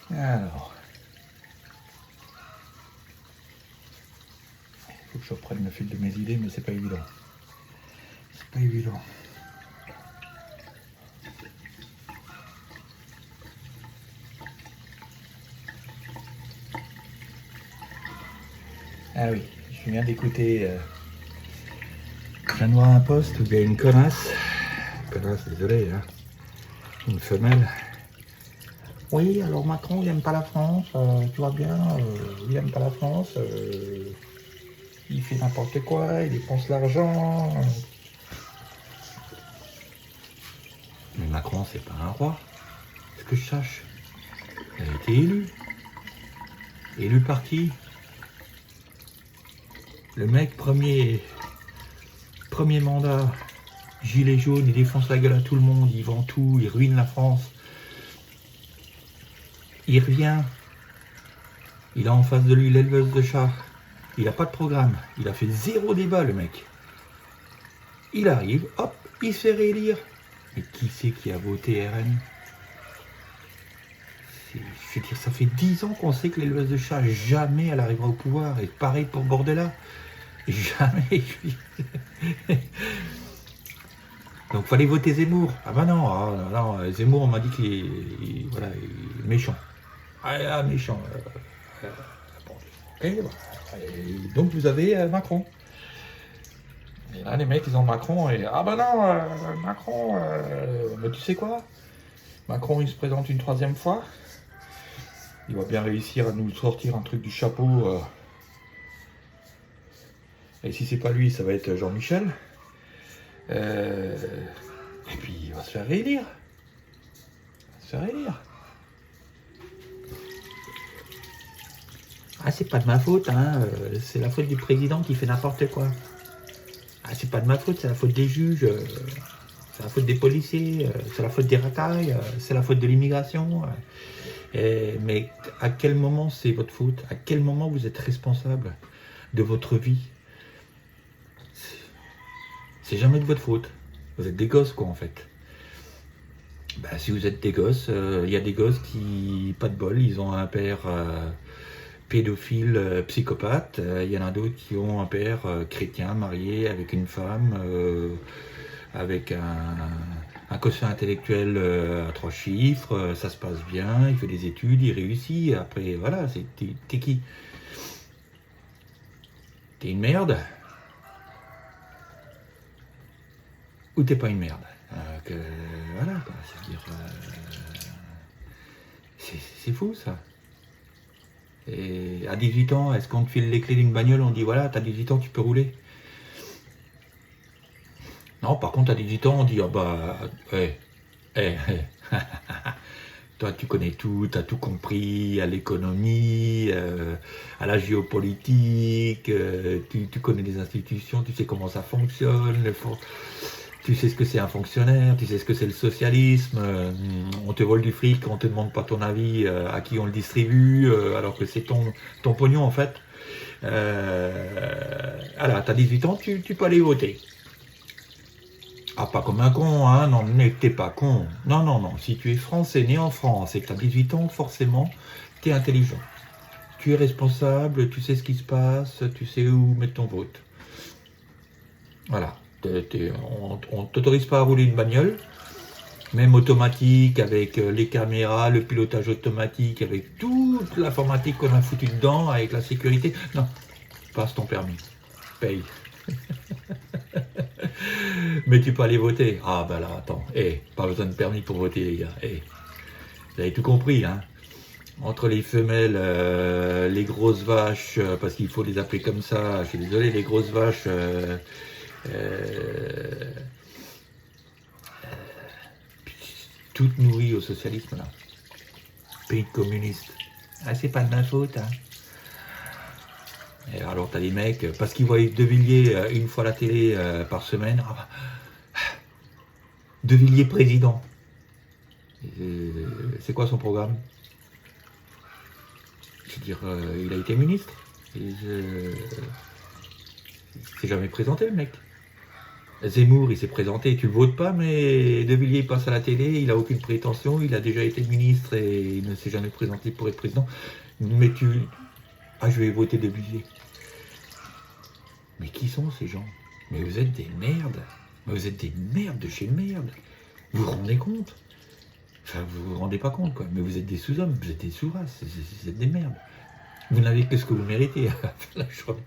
Alors, il faut que je reprenne le fil de mes idées, mais c'est pas évident. C'est pas évident. Ah oui, je viens d'écouter. Je viens de voir un post où il y a une connasse. Désolé, hein. Une femelle. Oui, alors Macron, il aime pas la France, tu vois bien, il aime pas la France, il fait n'importe quoi, il dépense l'argent. Mais Macron, c'est pas un roi, est-ce que je sache? Il a été élu. Élu par qui? Le mec, premier mandat, gilet jaune, il défonce la gueule à tout le monde, il vend tout, il ruine la France. Il revient, il a en face de lui l'éleveuse de chats, il a pas de programme, il a fait 0 débat le mec. Il arrive, hop, il se fait réélire. Mais qui c'est qui a voté RN? Je veux dire, ça fait 10 ans qu'on sait que l'éleveuse de chats, jamais elle arrivera au pouvoir. Et pareil pour Bordella. Jamais. Donc fallait voter Zemmour. Ah bah non, Zemmour on m'a dit qu'il est méchant. Ah, méchant. Bon, et donc vous avez Macron. Et là les mecs ils ont Macron et ah bah non, Macron, mais tu sais quoi? Macron il se présente une 3e fois. Il va bien réussir à nous sortir un truc du chapeau. Et si c'est pas lui, ça va être Jean-Michel. Et puis il va se faire réélire. Ah, c'est pas de ma faute, hein. C'est la faute du président qui fait n'importe quoi. Ah, c'est pas de ma faute, c'est la faute des juges, c'est la faute des policiers, c'est la faute des racailles, c'est la faute de l'immigration. Mais à quel moment c'est votre faute? À quel moment vous êtes responsable de votre vie? C'est jamais de votre faute. Vous êtes des gosses, quoi, en fait. Bah, si vous êtes des gosses, il y a des gosses qui, pas de bol, ils ont un père pédophile, psychopathe. Il y en a d'autres qui ont un père chrétien, marié, avec une femme, avec un quotient intellectuel à 3 chiffres. Ça se passe bien, il fait des études, il réussit. Après, voilà, t'es qui? T'es une merde? Ou t'es pas une merde? Voilà, quoi. C'est-à-dire, c'est fou, ça. Et à 18 ans, est-ce qu'on te file les clés d'une bagnole, on dit voilà, t'as 18 ans, tu peux rouler? Non, par contre, à 18 ans, on dit ah bah, toi, tu connais tout, t'as tout compris, à l'économie, à la géopolitique, tu connais les institutions, tu sais comment ça fonctionne, tu sais ce que c'est un fonctionnaire, tu sais ce que c'est le socialisme, on te vole du fric, on te demande pas ton avis, à qui on le distribue, alors que c'est ton pognon en fait. Alors, t'as 18 ans, tu peux aller voter. Ah, pas comme un con, hein, non, mais t'es pas con. Non, non, non, si tu es français, né en France et que t'as 18 ans, forcément, t'es intelligent. Tu es responsable, tu sais ce qui se passe, tu sais où mettre ton vote. Voilà. On t'autorise pas à rouler une bagnole, même automatique, avec les caméras, le pilotage automatique, avec toute l'informatique qu'on a foutu dedans, avec la sécurité. Non, passe ton permis, paye. Mais tu peux aller voter. Ah bah là, attends, pas besoin de permis pour voter les gars. Vous avez tout compris, hein. Entre les femelles, les grosses vaches, parce qu'il faut les appeler comme ça, je suis désolé, les grosses vaches, toutes nourries au socialisme, là. Pays de communistes. Ah, c'est pas de ma faute, hein. Et alors, t'as des mecs, parce qu'ils voient De Villiers une fois à la télé par semaine, De Villiers président. C'est quoi son programme? Je veux dire, il a été ministre. Il s'est jamais présenté, le mec. Zemmour, il s'est présenté, tu le votes pas, mais De Villiers passe à la télé, il a aucune prétention, il a déjà été ministre et il ne s'est jamais présenté pour être président. Mais ah, je vais voter De Villiers. Mais qui sont ces gens? Mais vous êtes des merdes. Mais vous êtes des merdes de chez merde. Vous vous rendez compte? Enfin, vous vous rendez pas compte, quoi. Mais vous êtes des sous-hommes, vous êtes des sous-races, vous êtes des merdes. Vous n'avez que ce que vous méritez à la fin de la journée.